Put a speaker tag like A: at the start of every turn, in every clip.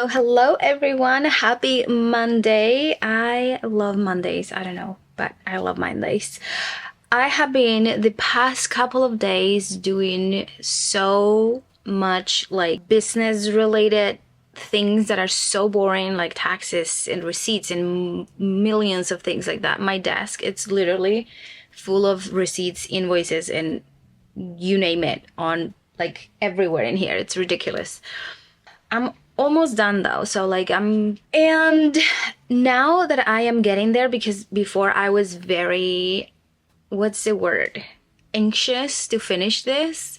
A: Hello everyone. Happy Monday. I love Mondays. I don't know, but I love Mondays. I have been the past couple of days doing so much like business related things that are so boring, like taxes and receipts and millions of things like that. My desk, it's literally full of receipts, invoices, and you name it on like everywhere in here. It's ridiculous. I'm almost done though, so and now that I am getting there, because before I was very, what's the word, anxious to finish this,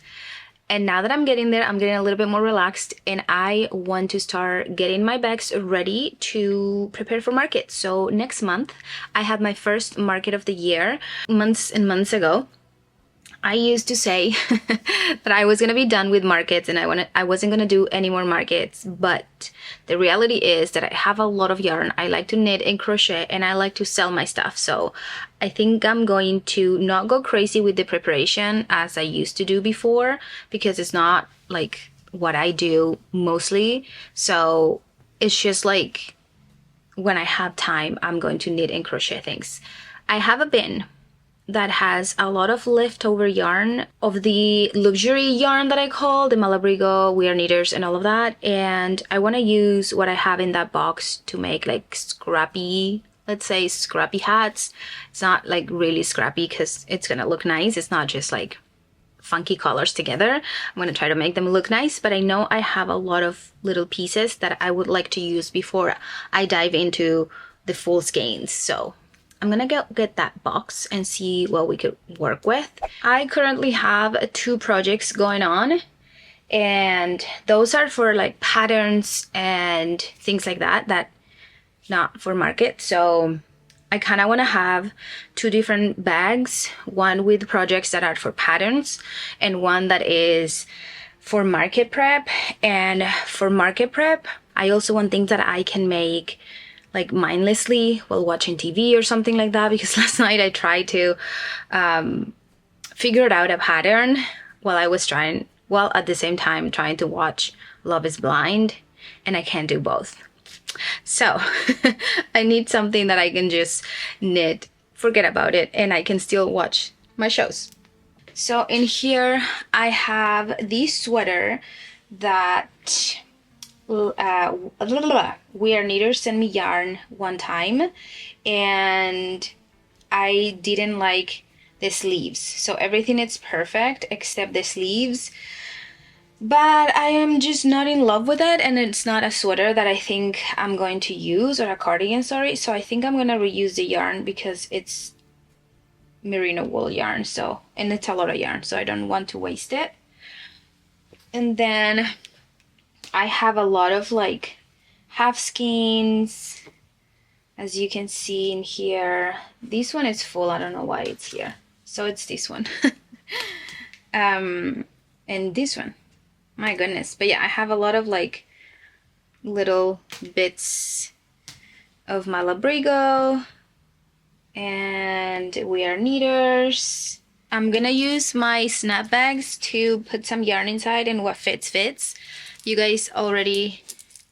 A: and now that I'm getting there, I'm getting a little bit more relaxed, and I want to start getting my bags ready to prepare for market. So next month I have my first market of the year. Months and months ago I used to say that I was going to be done with markets and I wasn't going to do any more markets, but the reality is that I have a lot of yarn. I like to knit and crochet, and I like to sell my stuff. So I think I'm going to not go crazy with the preparation as I used to do before, because it's not like what I do mostly. So it's just like when I have time, I'm going to knit and crochet things. I have a bin that has a lot of leftover yarn of the luxury yarn that I call the Malabrigo, We Are Knitters, and all of that. And I want to use what I have in that box to make like scrappy, let's say scrappy hats. It's not like really scrappy because it's gonna look nice. It's not just like funky colors together. I'm gonna try to make them look nice, but I know I have a lot of little pieces that I would like to use before I dive into the full skeins. So I'm gonna get that box and see what we could work with. I currently have 2 projects going on, and those are for like patterns and things like that not for market. So I kind of want to have 2 different bags, one with projects that are for patterns and one that is for market prep. And for market prep, I also want things that I can make like mindlessly while watching TV or something like that, because last night I tried to figure out a pattern while I was at the same time trying to watch Love is Blind, and I can't do both. So I need something that I can just knit, forget about it, and I can still watch my shows. So in here I have this sweater that We Are Knitters sent me yarn one time, and I didn't like the sleeves. So everything is perfect except the sleeves, but I am just not in love with it, and it's not a sweater that I think I'm going to use, or a cardigan, sorry. So I think I'm gonna reuse the yarn because it's merino wool yarn, so, and it's a lot of yarn, so I don't want to waste it. And then I have a lot of like half skeins, as you can see in here. This one is full, I don't know why it's here, so it's this one. And this one, my goodness. But yeah, I have a lot of like little bits of Malabrigo and We Are Knitters. I'm gonna use my snap bags to put some yarn inside, and what fits fits. You guys already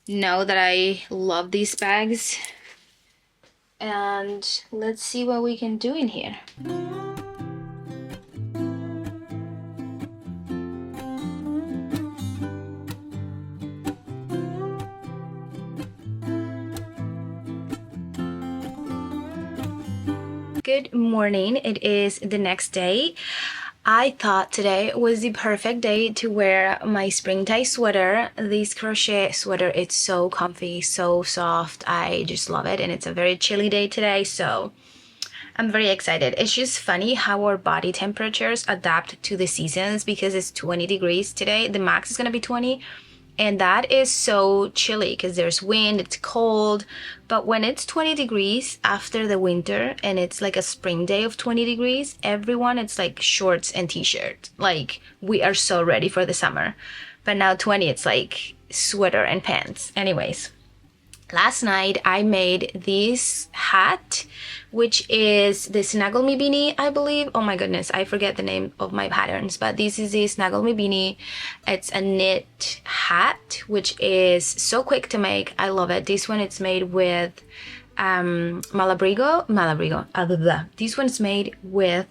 A: know that I love these bags, and let's see what we can do in here. Good morning. It is the next day. I thought today was the perfect day to wear my spring tie sweater. This crochet sweater, it's so comfy, so soft. I just love it, and it's a very chilly day today, so I'm very excited. It's just funny how our body temperatures adapt to the seasons, because it's 20 degrees today. The max is gonna be 20. And that is so chilly because there's wind, it's cold. But when it's 20 degrees after the winter and it's like a spring day of 20 degrees, everyone, it's like shorts and t-shirts. Like, we are so ready for the summer. But now 20, it's like sweater and pants. Anyways, last night I made this hat, which is the Snuggle Me Beanie, I believe. Oh my goodness, I forget the name of my patterns, but this is the Snuggle Me Beanie. It's a knit hat, which is so quick to make. I love it. This one, it's made with Malabrigo. This one's made with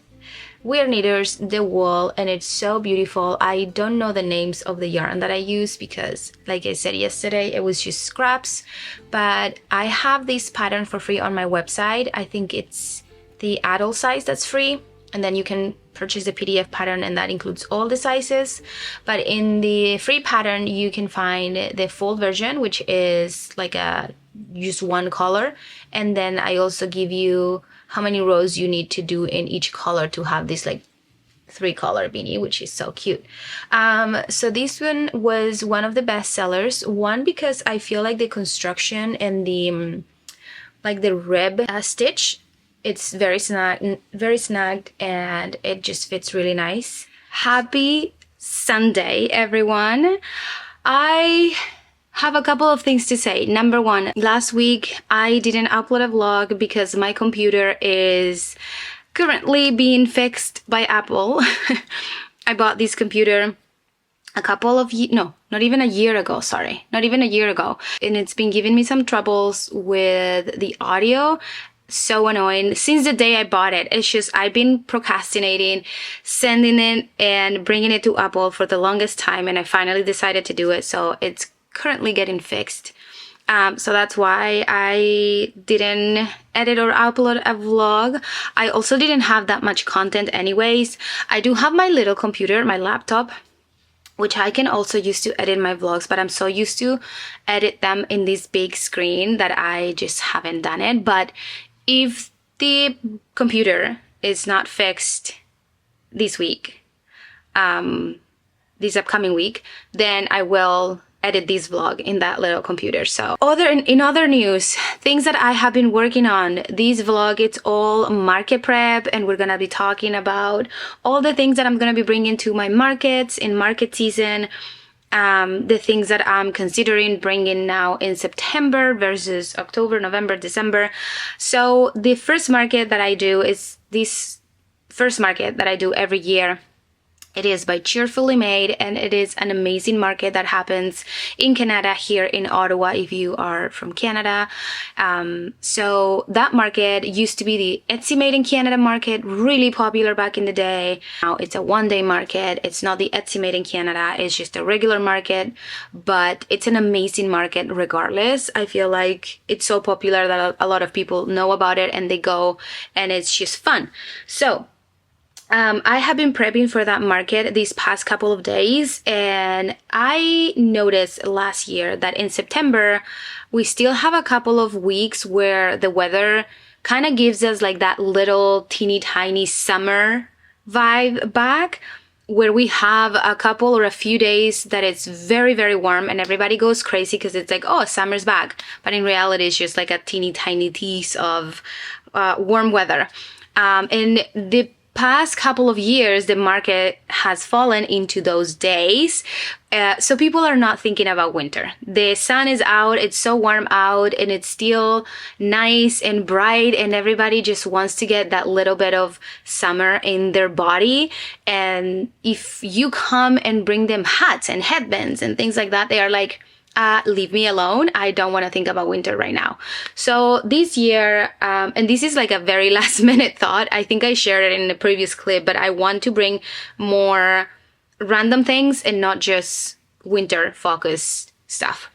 A: Weird Knitters, the wool, and it's so beautiful. I don't know the names of the yarn that I use because, like I said yesterday, it was just scraps, but I have this pattern for free on my website. I think it's the adult size that's free, and then you can purchase the PDF pattern, and that includes all the sizes. But in the free pattern, you can find the full version, which is like just one color, and then I also give you how many rows you need to do in each color to have this like 3-color beanie, which is so cute. So this one was one of the best sellers. One, because I feel like the construction and the like the rib stitch, it's very snagged, and it just fits really nice. Happy Sunday, everyone. I have a couple of things to say. Number one, last week I didn't upload a vlog because my computer is currently being fixed by Apple. I bought this computer not even a year ago, and it's been giving me some troubles with the audio. So annoying since the day I bought it. It's just I've been procrastinating sending it and bringing it to Apple for the longest time, and I finally decided to do it, so it's currently getting fixed. So that's why I didn't edit or upload a vlog. I also didn't have that much content anyways. I do have my little computer, my laptop, which I can also use to edit my vlogs, but I'm so used to edit them in this big screen that I just haven't done it. But if the computer is not fixed this week, this upcoming week, then I will edit this vlog in that little computer. So in other news, things that I have been working on, this vlog, it's all market prep, and we're gonna be talking about all the things that I'm gonna be bringing to my markets in market season, the things that I'm considering bringing now in September versus October, November, December. So the first market that I do is this first market that I do every year. It is by Cheerfully Made, and it is an amazing market that happens in Canada, here in Ottawa, if you are from Canada. So that market used to be the Etsy Made in Canada market, really popular back in the day. Now it's a one-day market. It's not the Etsy Made in Canada, it's just a regular market, but it's an amazing market regardless. I feel like it's so popular that a lot of people know about it and they go, and it's just fun. So I have been prepping for that market these past couple of days, and I noticed last year that in September we still have a couple of weeks where the weather kind of gives us like that little teeny tiny summer vibe back, where we have a couple or a few days that it's very, very warm and everybody goes crazy because it's like, oh, summer's back. But in reality, it's just like a teeny tiny tease of warm weather. And the past couple of years, the market has fallen into those days. So people are not thinking about winter. The sun is out, it's so warm out, and it's still nice and bright, and everybody just wants to get that little bit of summer in their body. And if you come and bring them hats and headbands and things like that, they are like, leave me alone. I don't want to think about winter right now. So this year, and this is like a very last minute thought, I think I shared it in the previous clip, but I want to bring more random things and not just winter focused stuff.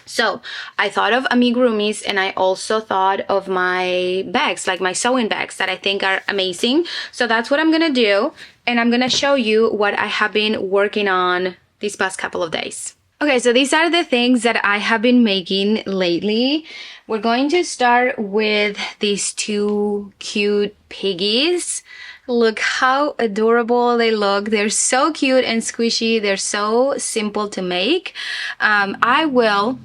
A: So I thought of amigurumis, and I also thought of my bags, like my sewing bags that I think are amazing. So that's what I'm gonna do, and I'm gonna show you what I have been working on these past couple of days. Okay, so these are the things that I have been making lately. We're going to start with these two cute piggies. Look how adorable they look. They're so cute and squishy. They're so simple to make. I will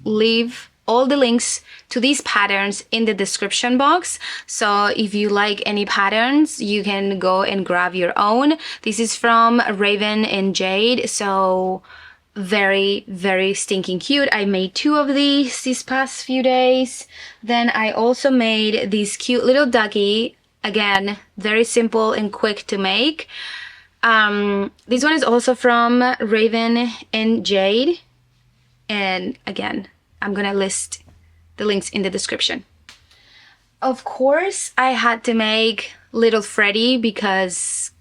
A: leave all the links to these patterns in the description box. So if you like any patterns, you can go and grab your own. This is from Raven and Jade. So very, very stinking cute. I made 2 of these past few days. Then I also made this cute little ducky. Again, very simple and quick to make. This one is also from Raven and Jade. And again, I'm gonna list the links in the description. Of course, I had to make little Freddy because,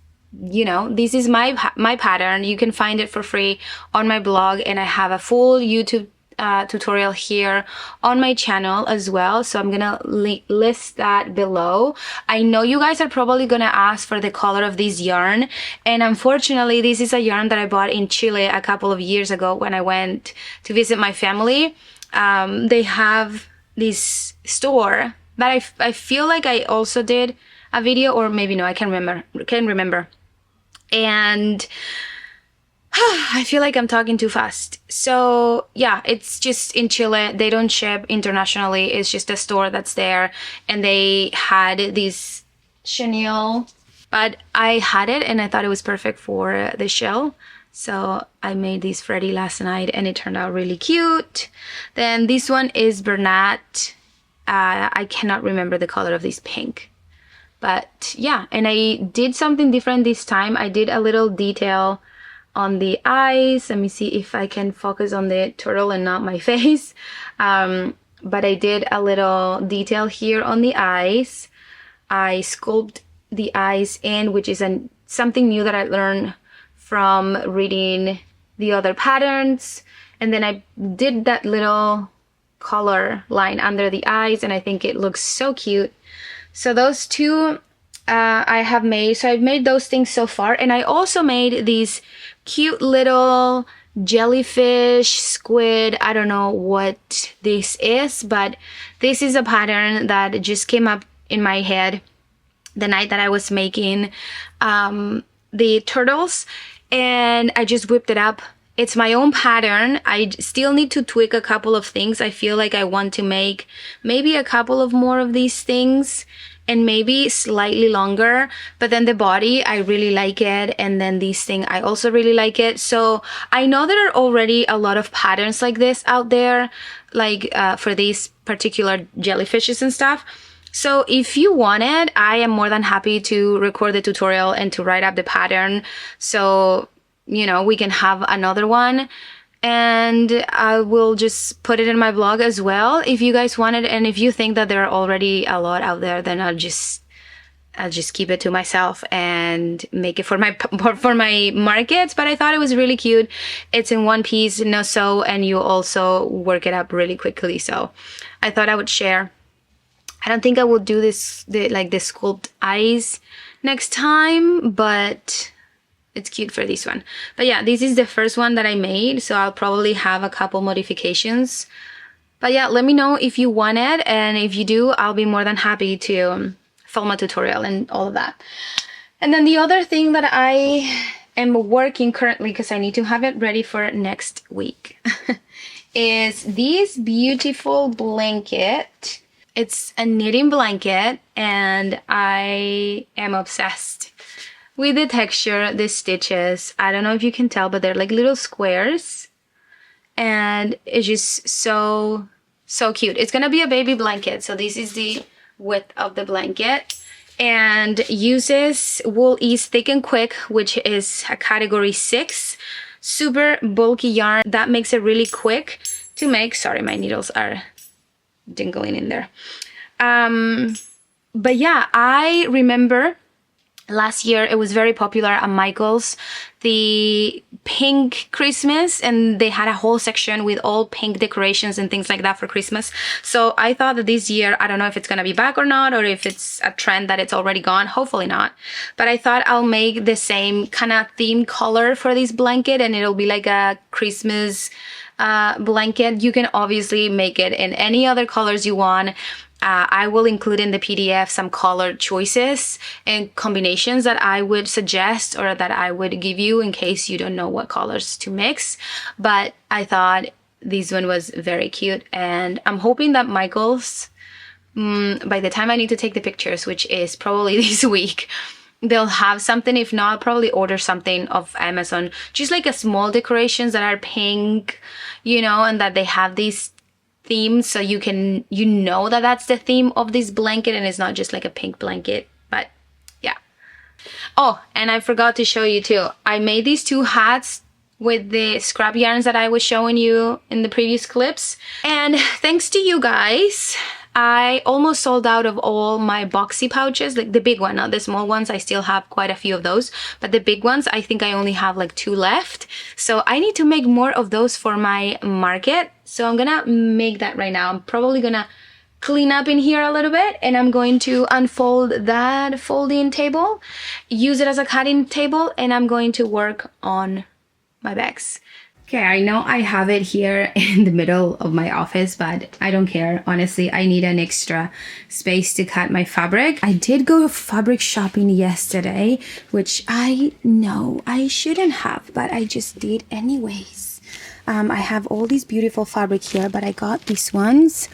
A: you know, this is my pattern. You can find it for free on my blog, and I have a full YouTube tutorial here on my channel as well, so I'm gonna list that below. I know you guys are probably gonna ask for the color of this yarn, and unfortunately this is a yarn that I bought in Chile a couple of years ago when I went to visit my family. They have this store that I feel like I also did a video, or maybe no, I can't remember. And I feel like I'm talking too fast. So yeah, it's just in Chile. They don't ship internationally. It's just a store that's there, and they had this chenille, but I had it and I thought it was perfect for the shell. So I made this Freddy last night and it turned out really cute. Then this one is Bernat. I cannot remember the color of this pink. But yeah, and I did something different this time. I did a little detail on the eyes. Let me see if I can focus on the turtle and not my face. But I did a little detail here on the eyes. I sculpted the eyes in, which is something new that I learned from reading the other patterns. And then I did that little color line under the eyes, and I think it looks so cute. So those 2 I have made. So I've made those things so far. And I also made these cute little jellyfish, squid. I don't know what this is, but this is a pattern that just came up in my head the night that I was making the turtles, and I just whipped it up. It's my own pattern. I still need to tweak a couple of things. I feel like I want to make maybe a couple of more of these things, and maybe slightly longer, but then the body, I really like it, and then this thing, I also really like it. So I know there are already a lot of patterns like this out there, like for these particular jellyfishes and stuff. So if you want it, I am more than happy to record the tutorial and to write up the pattern, so, you know, we can have another one. And I will just put it in my blog as well if you guys want it. And if you think that there are already a lot out there, then I'll just keep it to myself and make it for my markets. But I thought it was really cute. It's in one piece, no sew, and you also work it up really quickly. So I thought I would share. I don't think I will do the sculpt eyes next time, but it's cute for this one. But yeah, this is the first one that I made, so I'll probably have a couple modifications. But yeah, let me know if you want it, and if you do, I'll be more than happy to film a tutorial and all of that. And then the other thing that I am working currently, because I need to have it ready for next week, is this beautiful blanket. It's a knitting blanket, and I am obsessed with the texture, the stitches. I don't know if you can tell, but they're like little squares, and it's just so cute. It's gonna be a baby blanket, so this is the width of the blanket, and uses Wool Ease Thick and Quick, which is a category 6, super bulky yarn that makes it really quick to make. Sorry, my needles are dingling in there. But yeah, I remember last year it was very popular at Michael's, the pink Christmas, and they had a whole section with all pink decorations and things like that for Christmas. So I thought that this year, I don't know if it's gonna be back or not, or if it's a trend that it's already gone, hopefully not. But I thought I'll make the same kind of theme color for this blanket, and it'll be like a Christmas blanket. You can obviously make it in any other colors you want. I will include in the PDF some color choices and combinations that I would suggest, or that I would give you in case you don't know what colors to mix. But I thought this one was very cute, and I'm hoping that Michael's, by the time I need to take the pictures, which is probably this week, they'll have something. If not, I'll probably order something off Amazon, just like a small decorations that are pink, you know, and that they have these themes, so you can, you know, that that's the theme of this blanket and it's not just like a pink blanket. But yeah. Oh, and I forgot to show you too, I made these two hats with the scrap yarns that I was showing you in the previous clips. And thanks to you guys, I almost sold out of all my boxy pouches, like the big one, not the small ones. I still have quite a few of those, but the big ones, I think I only have like 2 left. So I need to make more of those for my market. So I'm gonna make that right now. I'm probably gonna clean up in here a little bit, and I'm going to unfold that folding table, use it as a cutting table, and I'm going to work on my bags. Okay, I know I have it here in the middle of my office, but I don't care. Honestly, I need an extra space to cut my fabric. I did go fabric shopping yesterday, which I know I shouldn't have, but I just did anyways. I have all these beautiful fabric here, but I got these ones.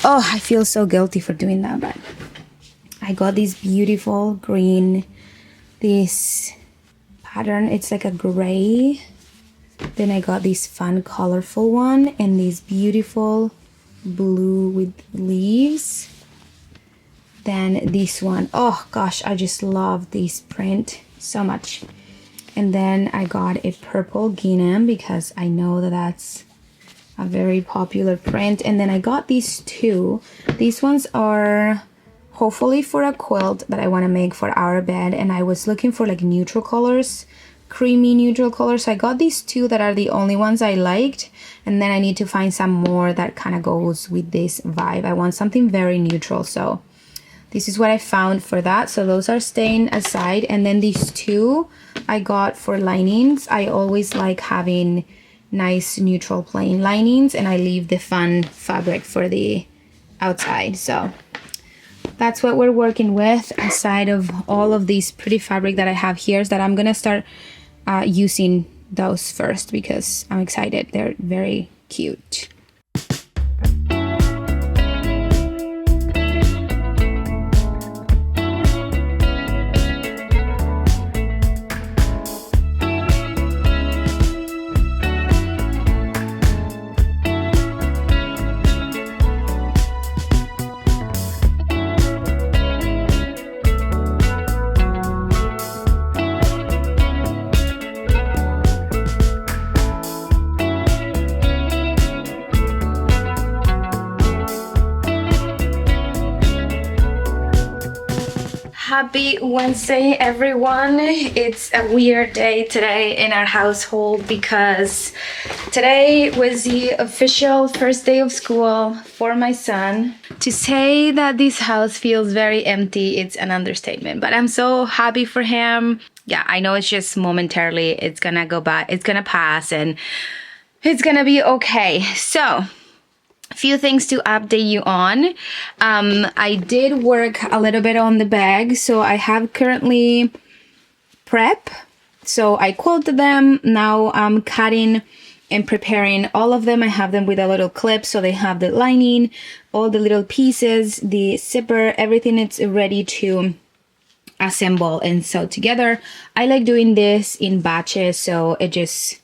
A: Oh, I feel so guilty for doing that, but I got these beautiful green, this pattern, it's like a gray. Then I got this fun colorful one and this beautiful blue with leaves. Then this one, oh gosh, I just love this print so much. And then I got a purple gingham because I know that that's a very popular print. And then I got these two. These ones are hopefully for a quilt that I want to make for our bed, and I was looking for like neutral colors, creamy neutral colors. So I got these two that are the only ones I liked, and then I need to find some more that kind of goes with this vibe. I want something very neutral, so this is what I found for that. So those are staying aside. And then these two I got for linings. I always like having nice neutral plain linings, and I leave the fun fabric for the outside. So that's what we're working with, aside of all of these pretty fabric that I have here, is that I'm gonna start using those first because I'm excited. They're very cute. Happy Wednesday, everyone. It's a weird day today in our household because today was the official first day of school for my son. To say that this house feels very empty, it's an understatement, but I'm so happy for him. Yeah, I know it's just momentarily, it's gonna go by, it's gonna pass, and it's gonna be okay. So few things to update you on. I did work a little bit on the bag, so I have currently prep. So I quilted them. Now I'm cutting and preparing all of them. I have them with a little clip, so they have the lining, all the little pieces, the zipper, everything is ready to assemble and sew together. I like doing this in batches, so it just,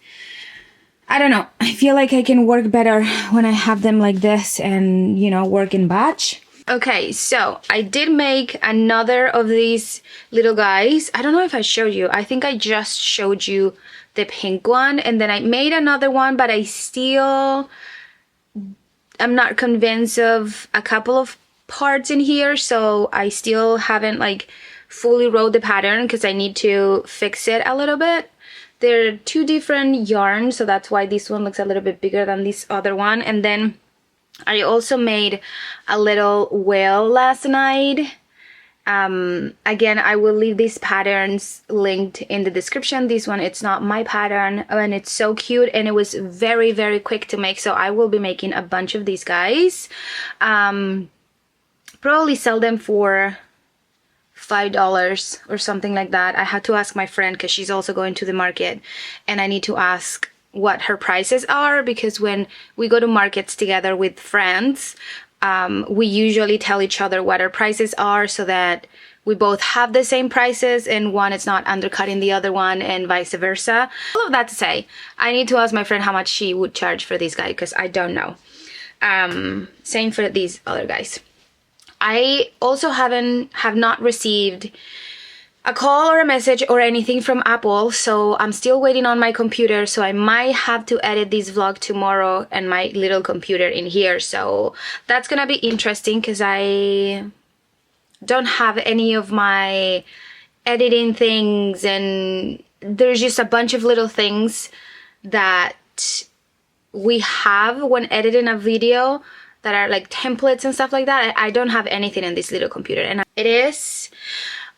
A: I don't know, I feel like I can work better when I have them like this and, you know, work in batch. Okay, so I did make another of these little guys. I don't know if I showed you. I think I just showed you the pink one, and then I made another one, but I'm not convinced of a couple of parts in here, so I still haven't like fully wrote the pattern because I need to fix it a little bit. They're two different yarns, so that's why this one looks a little bit bigger than this other one. And then I also made a little whale last night. Again, I will leave these patterns linked in the description. This one, it's not my pattern, and it's so cute, and it was very, very quick to make, so I will be making a bunch of these guys. Probably sell them for $5 or something like that. I had to ask my friend because she's also going to the market, and I need to ask what her prices are, because when we go to markets together with friends, we usually tell each other what our prices are so that we both have the same prices and one is not undercutting the other one and vice versa. All of that to say, I need to ask my friend how much she would charge for this guy because I don't know. Same for these other guys. I also have not received a call or a message or anything from Apple, so I'm still waiting on my computer, so I might have to edit this vlog tomorrow and my little computer in here, so that's gonna be interesting because I don't have any of my editing things, and there's just a bunch of little things that we have when editing a video that are like templates and stuff like that. I don't have anything in this little computer, and it is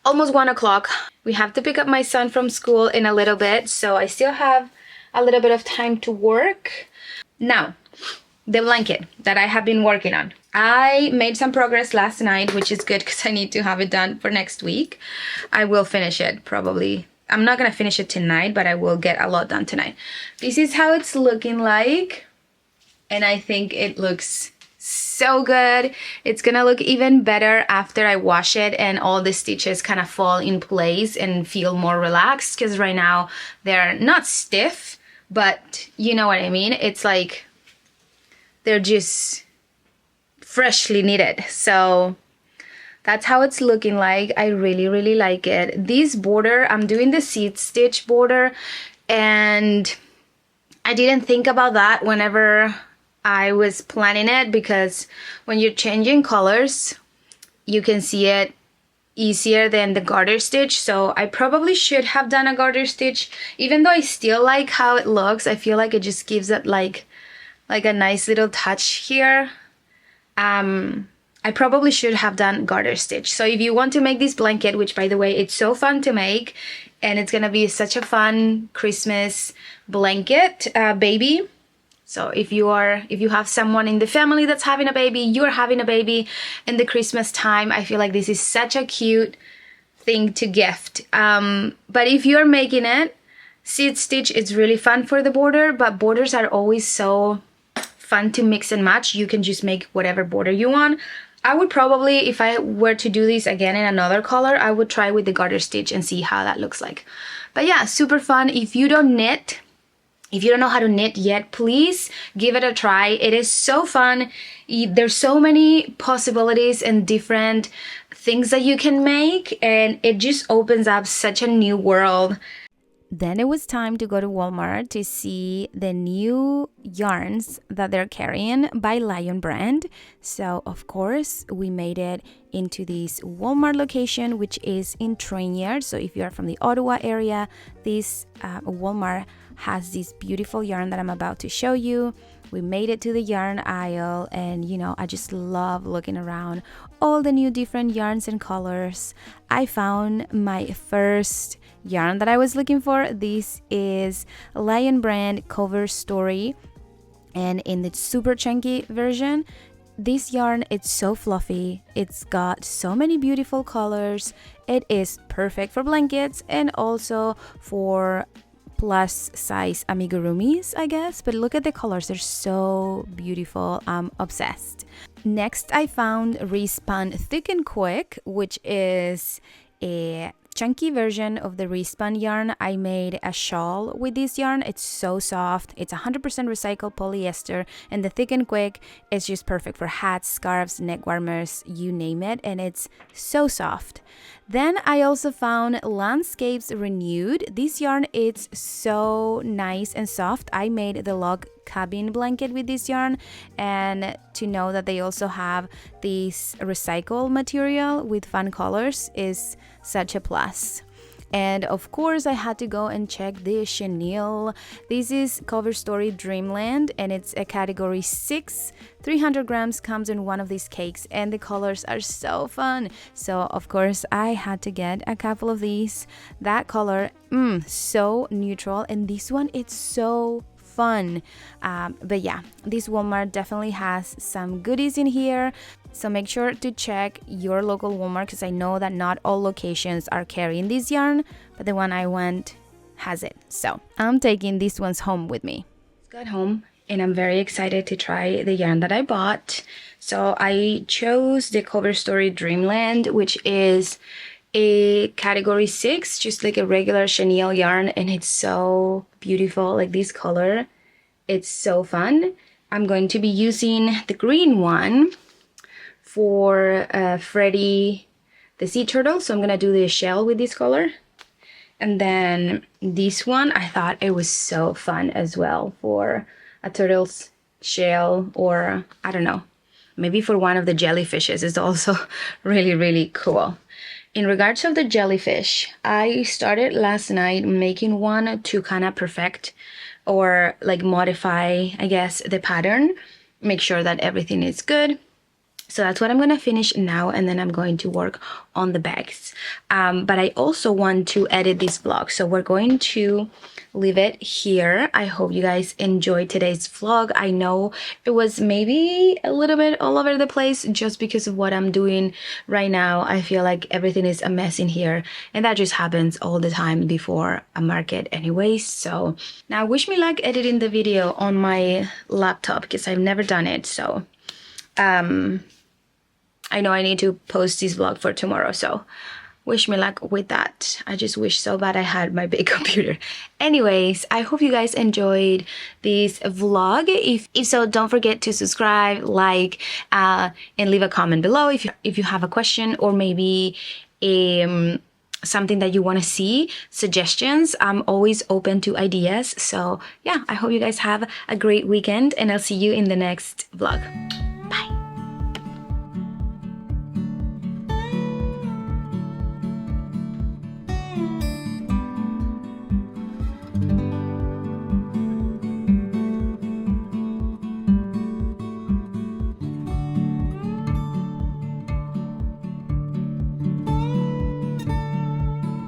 A: almost 1 o'clock. We have to pick up my son from school in a little bit, so I still have a little bit of time to work. Now, the blanket that I have been working on. I made some progress last night, which is good because I need to have it done for next week. I will finish it probably. I'm not gonna finish it tonight, but I will get a lot done tonight. This is how it's looking like, and I think it looks so good. It's gonna look even better after I wash it and all the stitches kind of fall in place and feel more relaxed, because right now they're not stiff, but you know what I mean. It's like they're just freshly knitted. So that's how it's looking like. I really like it. This border, I'm doing the seed stitch border, and I didn't think about that whenever I was planning it, because when you're changing colors you can see it easier than the garter stitch. So I probably should have done a garter stitch, even though I still like how it looks. I feel like it just gives it like a nice little touch here. I probably should have done garter stitch. So if you want to make this blanket, which by the way it's so fun to make, and it's gonna be such a fun Christmas blanket, baby. So if you have someone in the family that's having a baby, you're having a baby in the Christmas time, I feel like this is such a cute thing to gift. But if you're making it, seed stitch is really fun for the border, but borders are always so fun to mix and match. You can just make whatever border you want. I would probably, if I were to do this again in another color, I would try with the garter stitch and see how that looks like. But yeah, super fun. If you don't knit, if you don't know how to knit yet, please give it a try. It is so fun. There's so many possibilities and different things that you can make, and it just opens up such a new world. Then it was time to go to Walmart to see the new yarns that they're carrying by Lion brand. So of course we made it into this Walmart location, which is in Trainier. So if you are from the Ottawa area, this Walmart has this beautiful yarn that I'm about to show you. We made it to the yarn aisle, and you know, I just love looking around all the new different yarns and colors. I found my first yarn that I was looking for. This is Lion brand Cover Story, and in the super chunky version. This yarn, it's so fluffy. It's got so many beautiful colors. It is perfect for blankets and also for plus size amigurumis, I guess. But look at the colors, they're so beautiful. I'm obsessed. Next, I found Respun Thick and Quick, which is a chunky version of the Respun yarn. I made a shawl with this yarn. It's so soft. It's 100% recycled polyester, and the Thick and Quick is just perfect for hats, scarves, neck warmers, you name it, and it's so soft. Then I also found Landscapes Renewed. This yarn, it's so nice and soft. I made the log cabin blanket with this yarn, and to know that they also have this recycled material with fun colors is such a plus. And of course I had to go and check the chenille. This is Cover Story Dreamland, and it's a category 6. 300 grams comes in one of these cakes, and the colors are so fun. So of course I had to get a couple of these. That color, so neutral, and this one, it's so fun. But yeah, this Walmart definitely has some goodies in here, so make sure to check your local Walmart, because I know that not all locations are carrying this yarn, but the one I went has it. So I'm taking these ones home with me. Got home and I'm very excited to try the yarn that I bought. So I chose the Cover Story Dreamland, which is a category 6, just like a regular chenille yarn, and it's so beautiful, like this color. It's so fun. I'm going to be using the green one for Freddy the Sea Turtle, so I'm gonna do the shell with this color. And then this one, I thought it was so fun as well for a turtle's shell, or I don't know, maybe for one of the jellyfishes. It's also really, really cool. In regards of the jellyfish, I started last night making one to kind of perfect or like modify, I guess, the pattern, make sure that everything is good. So that's what I'm going to finish now, and then I'm going to work on the bags. But I also want to edit this vlog, so we're going to leave it here. I hope you guys enjoyed today's vlog. I know it was maybe a little bit all over the place just because of what I'm doing right now. I feel like everything is a mess in here, and that just happens all the time before a market anyways. So now wish me luck editing the video on my laptop because I've never done it. So I know I need to post this vlog for tomorrow, so wish me luck with that. I just wish so bad I had my big computer. Anyways, I hope you guys enjoyed this vlog. If so, don't forget to subscribe, like, and leave a comment below if you have a question, or maybe something that you want to see, suggestions. I'm always open to ideas. So yeah, I hope you guys have a great weekend, and I'll see you in the next vlog.